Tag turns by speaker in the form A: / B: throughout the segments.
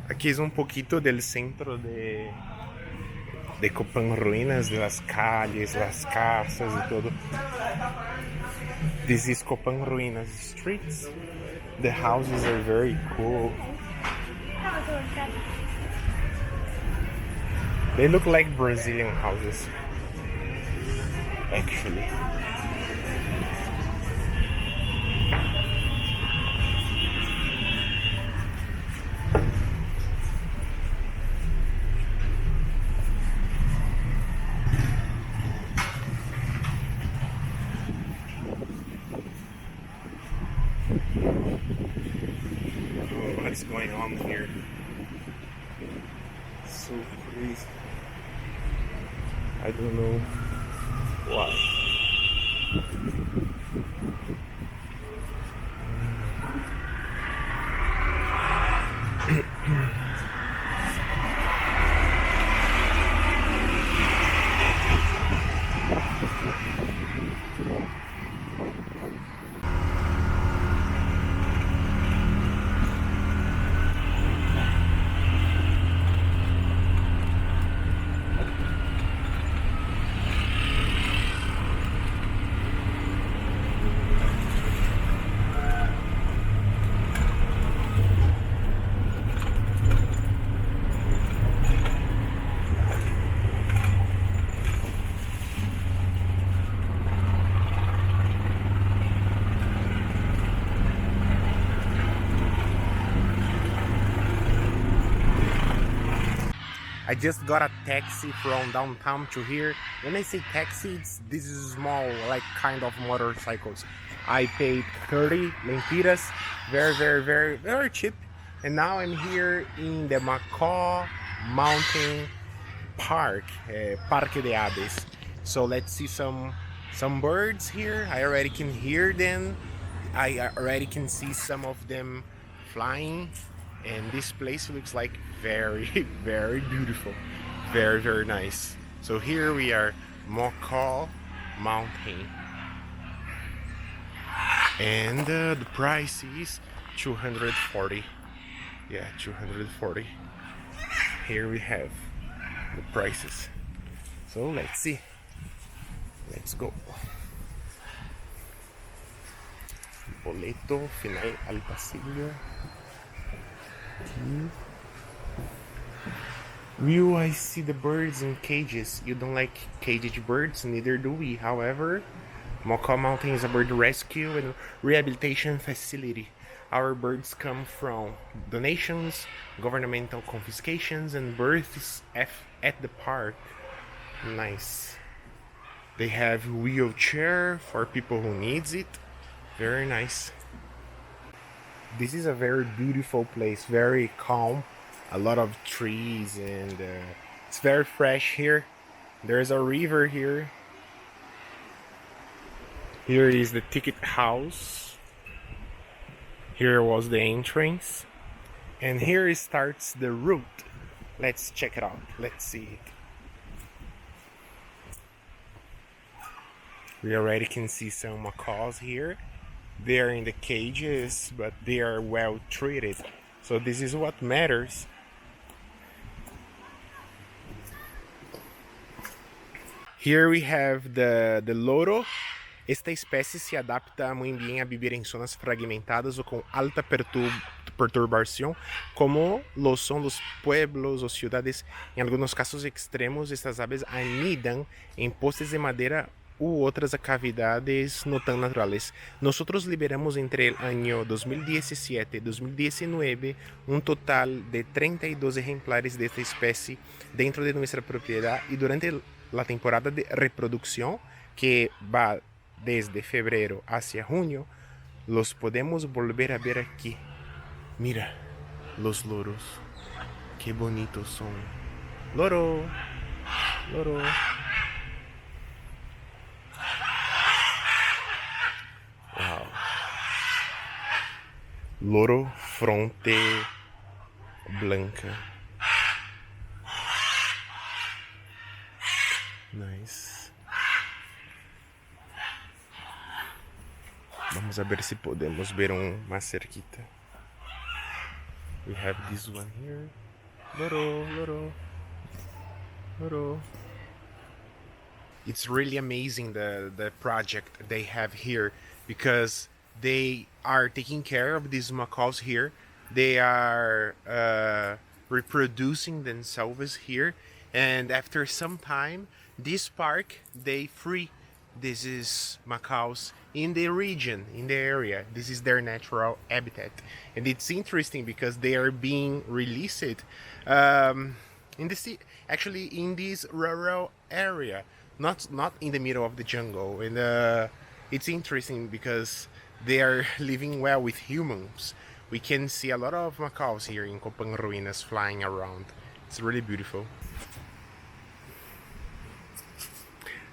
A: Aquí es un poquito del centro de Copan Ruinas, de las calles, las casas y todo. This is Copan Ruinas streets. The houses are very cool. They look like Brazilian houses, actually. What's going on here? So crazy. I don't know why. I just got a taxi from downtown to here. When I say taxi, this is small, like kind of motorcycles. I paid 30 lempiras, very cheap. And now I'm here in the MACAW Mountain Park, Parque de Aves. So let's see some birds here. I already can hear them. I already can see some of them flying. And this place looks like very beautiful, very nice. So here we are, MACAW Mountain, and the price is 240. Yeah, 240. Here we have the prices. So let's see. Let's go. Boleto final al pasillo. Will I see the birds in cages? You don't like caged birds, neither do we. However, MACAW Mountain is a bird rescue and rehabilitation facility. Our birds come from donations, governmental confiscations, and births at the park. Nice. They have wheelchair for people who needs it. Very nice. This is a very beautiful place, very calm, a lot of trees, and it's very fresh here. There's a river here. Here is the ticket house. Here was the entrance, and here starts the route. Let's check it out. Let's see it. We already can see some macaws here. They are in the cages, but they are well treated. So this is what matters. Here we have the loro. Esta espécie se adapta muy bien a vivir en zonas fragmentadas o con alta perturbación, como lo son los pueblos o ciudades. En algunos casos extremos, estas aves anidan en postes de madera u otras cavidades no tan naturales. Nosotros liberamos entre el año 2017 y 2019 un total de 32 ejemplares de esta especie dentro de nuestra propiedad, y durante la temporada de reproducción, que va desde febrero hacia junio, los podemos volver a ver aquí. Mira, los loros, qué bonitos son. Loro, loro. Wow. Loro fronte blanca. Nice. Vamos a ver si podemos ver más cerquita. We have this one here. Loro, loro, loro. It's really amazing the project they have here, because they are taking care of these macaws here. They are reproducing themselves here, and after some time, this park they free this is macaws in the region, in the area. This is their natural habitat, and it's interesting because they are being released in the actually in this rural area, not in the middle of the jungle. And it's interesting because they are living well with humans. We can see a lot of macaws here in Copan Ruinas flying around. It's really beautiful.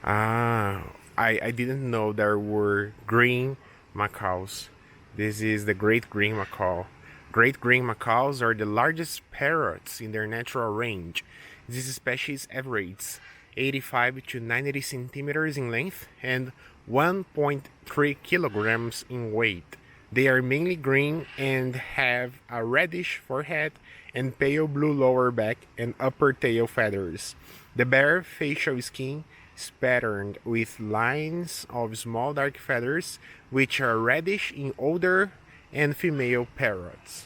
A: Ah, I didn't know there were green macaws. This is the great green macaw. Great green macaws are the largest parrots in their natural range. This species averages 85 to 90 centimeters in length and 1.3 kilograms in weight. They are mainly green and have a reddish forehead and pale blue lower back and upper tail feathers. The bare facial skin is patterned with lines of small dark feathers, which are reddish in older and female parrots.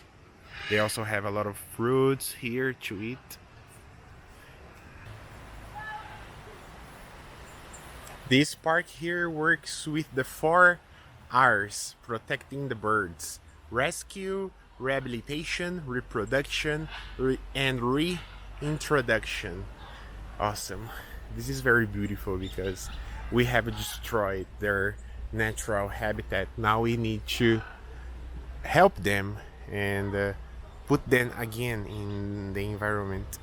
A: They also have a lot of fruits here to eat. This park here works with the 4 R's, protecting the birds: rescue, rehabilitation, reproduction, and reintroduction. Awesome. This is very beautiful because we have destroyed their natural habitat. Now we need to help them and put them again in the environment.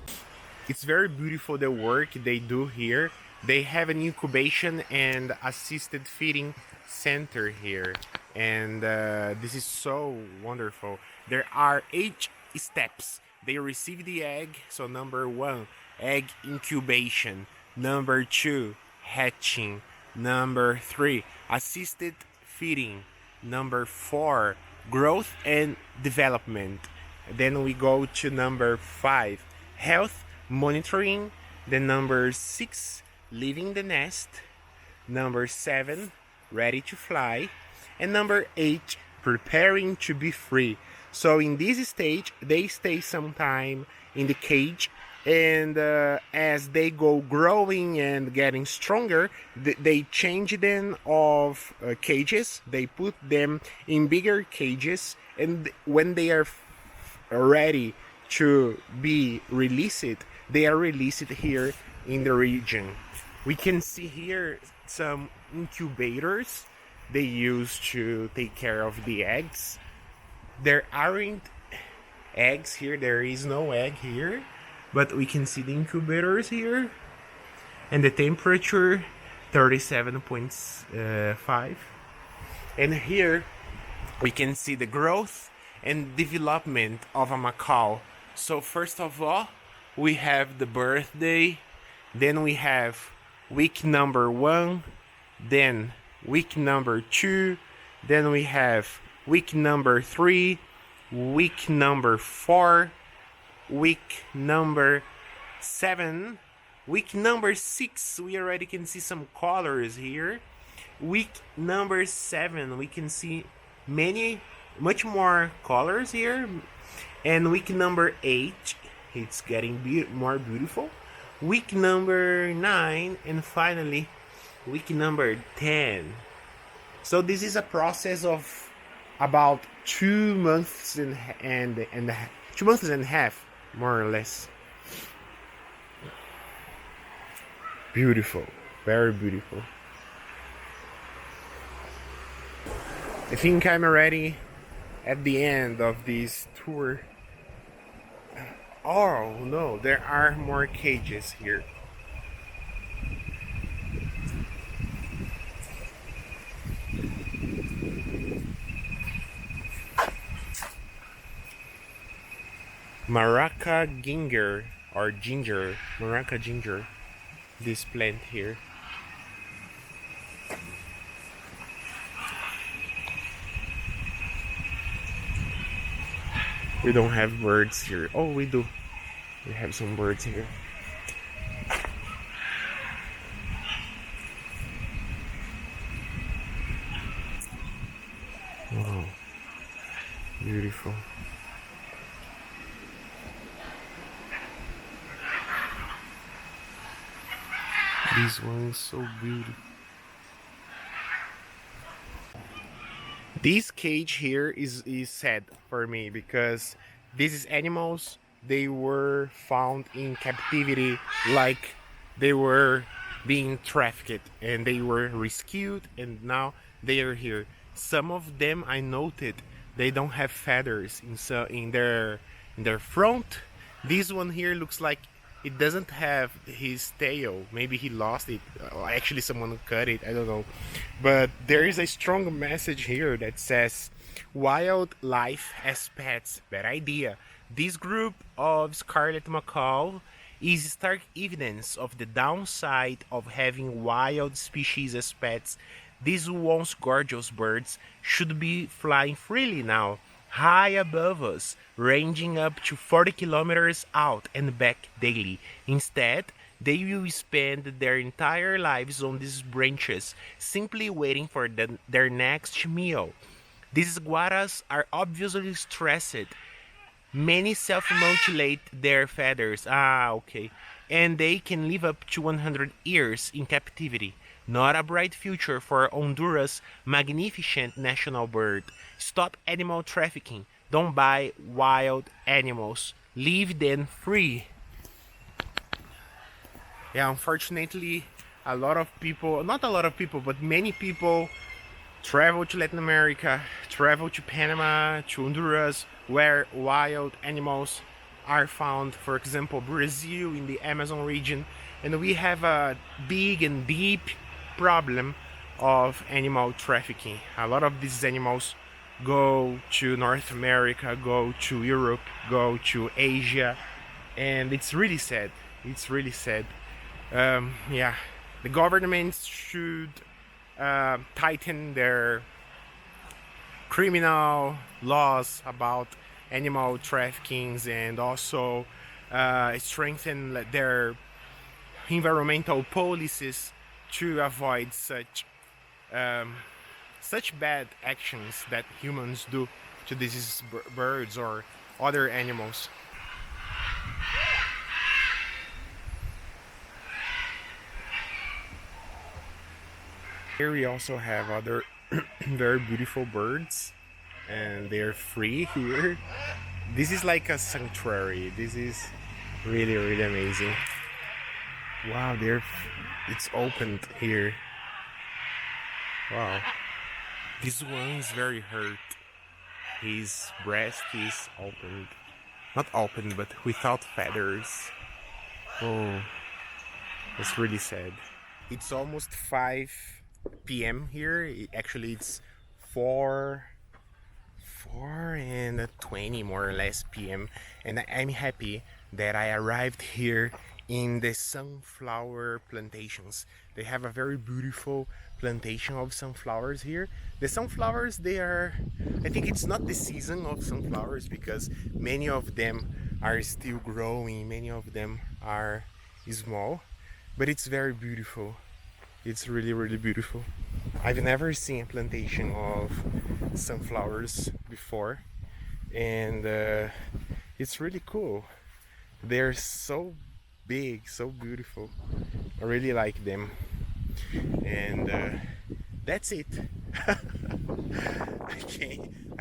A: It's very beautiful the work they do here. They have an incubation and assisted feeding center here, and this is so wonderful. There are 8 steps. They receive the egg. So number 1, egg incubation. Number 2, hatching. Number 3, assisted feeding. Number 4, growth and development. Then we go to number 5, health monitoring. Then number 6, leaving the nest. Number 7, ready to fly. And number 8, preparing to be free. So in this stage, they stay some time in the cage, and as they go growing and getting stronger, they change them of cages. They put them in bigger cages, and when they are ready to be released, they are released here in the region. We can see here some incubators they use to take care of the eggs. There aren't eggs here, there is no egg here, but we can see the incubators here, and the temperature 37.5. And here we can see the growth and development of a macaw. So first of all, we have the birthday, then we have week number 1, then week number 2, then we have week number 3, week number 4, week number 7, week number 6. We already can see some colors here. Week number 7, we can see much more colors here. And week number 8, it's getting more beautiful. Week number 9, and finally week number 10. So this is a process of about 2 months and 2 months and a half, more or less. Beautiful, very beautiful. I think I'm already at the end of this tour. Oh no, there are more cages here. Maraca ginger or ginger, Maraca ginger, this plant here. We don't have birds here. Oh, we do. We have some birds here. Wow, beautiful. This one is so beautiful. This cage here is sad for me because these animals, they were found in captivity, like they were being trafficked, and they were rescued, and now they are here. Some of them I noted they don't have feathers in their front. This one here looks like it doesn't have his tail. Maybe he lost it. Actually, someone cut it. I don't know. But there is a strong message here that says wildlife as pets. Bad idea. This group of scarlet macaw is stark evidence of the downside of having wild species as pets. These once gorgeous birds should be flying freely now, high above us, ranging up to 40 kilometers out and back daily. Instead, they will spend their entire lives on these branches, simply waiting for their next meal. These guaras are obviously stressed. Many self-mutilate their feathers. Okay. And they can live up to 100 years in captivity. Not a bright future for Honduras' magnificent national bird. Stop animal trafficking. Don't buy wild animals. Leave them free. Yeah, unfortunately, a lot of people, not a lot of people, but many people travel to Latin America, travel to Panama, to Honduras, where wild animals are found. For example, Brazil in the Amazon region. And we have a big and deep problem of animal trafficking. A lot of these animals go to North America, go to Europe, go to Asia, and it's really sad. It's really sad. Yeah, the governments should tighten their criminal laws about animal traffickings, and also strengthen their environmental policies to avoid such bad actions that humans do to these birds or other animals. Here we also have other very beautiful birds, and they're free here. This is like a sanctuary. This is really, really amazing. Wow, it's opened here. Wow. This one is very hurt. His breast is opened. Not opened, but without feathers. Oh, it's really sad. It's almost 5 p.m. here. Actually, it's 4:20 more or less p.m. And I'm happy that I arrived here in the sunflower plantations. They have a very beautiful plantation of sunflowers here. The sunflowers, I think it's not the season of sunflowers because many of them are still growing, many of them are small, but it's very beautiful. It's really, really beautiful. I've never seen a plantation of sunflowers before, and it's really cool. They're so big, so beautiful. I really like them. And that's it. I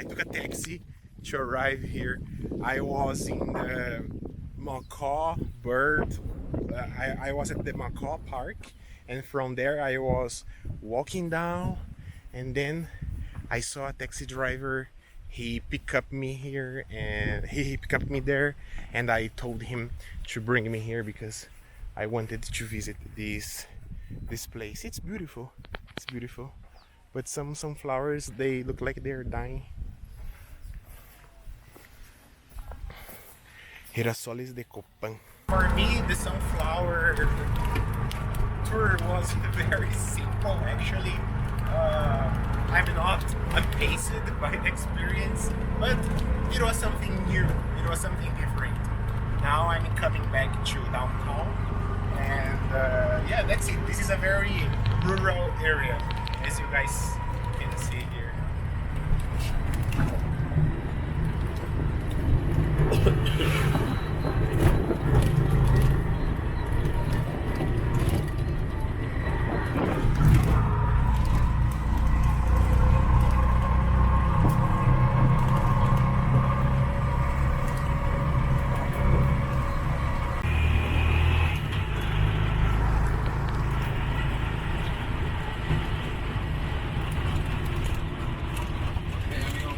A: took a taxi to arrive here. I was in the MACAW bird. I was at the MACAW park, and from there I was walking down, and then I saw a taxi driver. He picked up me here, and he picked up me there, and I told him to bring me here because I wanted to visit this place. It's beautiful. It's beautiful. But some flowers, they look like they're dying. Girasoles de Copan. For me, the sunflower tour was very simple actually. I'm not amazed by the experience, but it was something new, it was something different. Now I'm coming back to downtown, and yeah, that's it. This is a very rural area, as you guys can see here.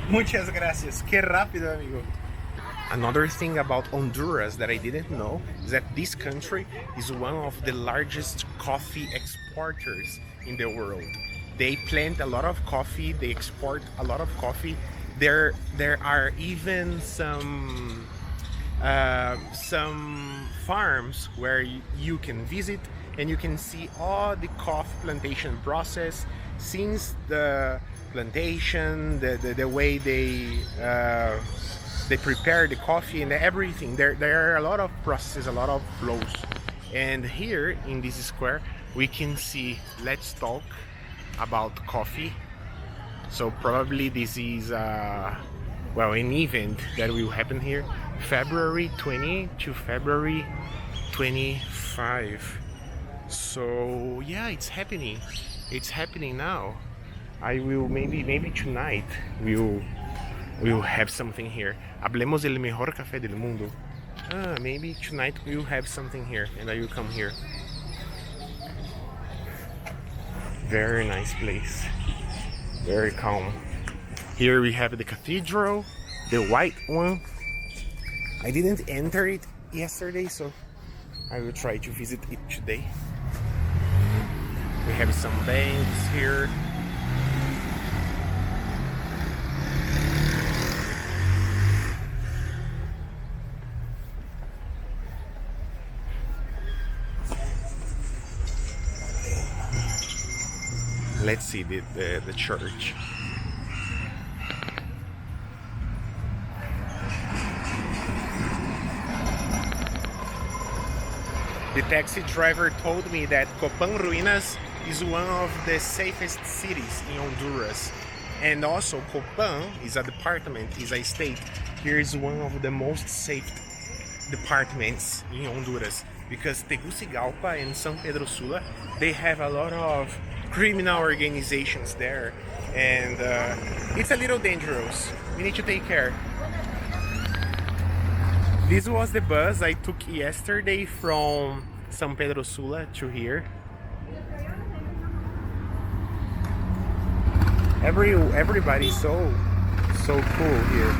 A: Muchas gracias. Qué rápido, amigo. Another thing about Honduras that I didn't know is that this country is one of the largest coffee exporters in the world. They plant a lot of coffee, they export a lot of coffee. There are even some farms where you can visit and you can see all the coffee plantation process since the plantation, the way they prepare the coffee and everything. There are a lot of processes, a lot of flows. And here in this square we can see let's talk about coffee. So probably this is well, an event that will happen here February 20 to February 25. So yeah, it's happening now. I will maybe tonight we'll have something here. Hablemos del mejor café del mundo. Maybe tonight we'll have something here and I will come here. Very nice place, very calm. Here we have the cathedral, the white one. I didn't enter it yesterday, so I will try to visit it today. We have some banks here. Let's see the church. The taxi driver told me that Copan Ruinas is one of the safest cities in Honduras. And also Copan is a department, is a state. Here is one of the most safe departments in Honduras. Because Tegucigalpa and San Pedro Sula, they have a lot of criminal organizations there. And it's a little dangerous. We need to take care. This was the bus I took yesterday from San Pedro Sula to here. Everybody's so cool here.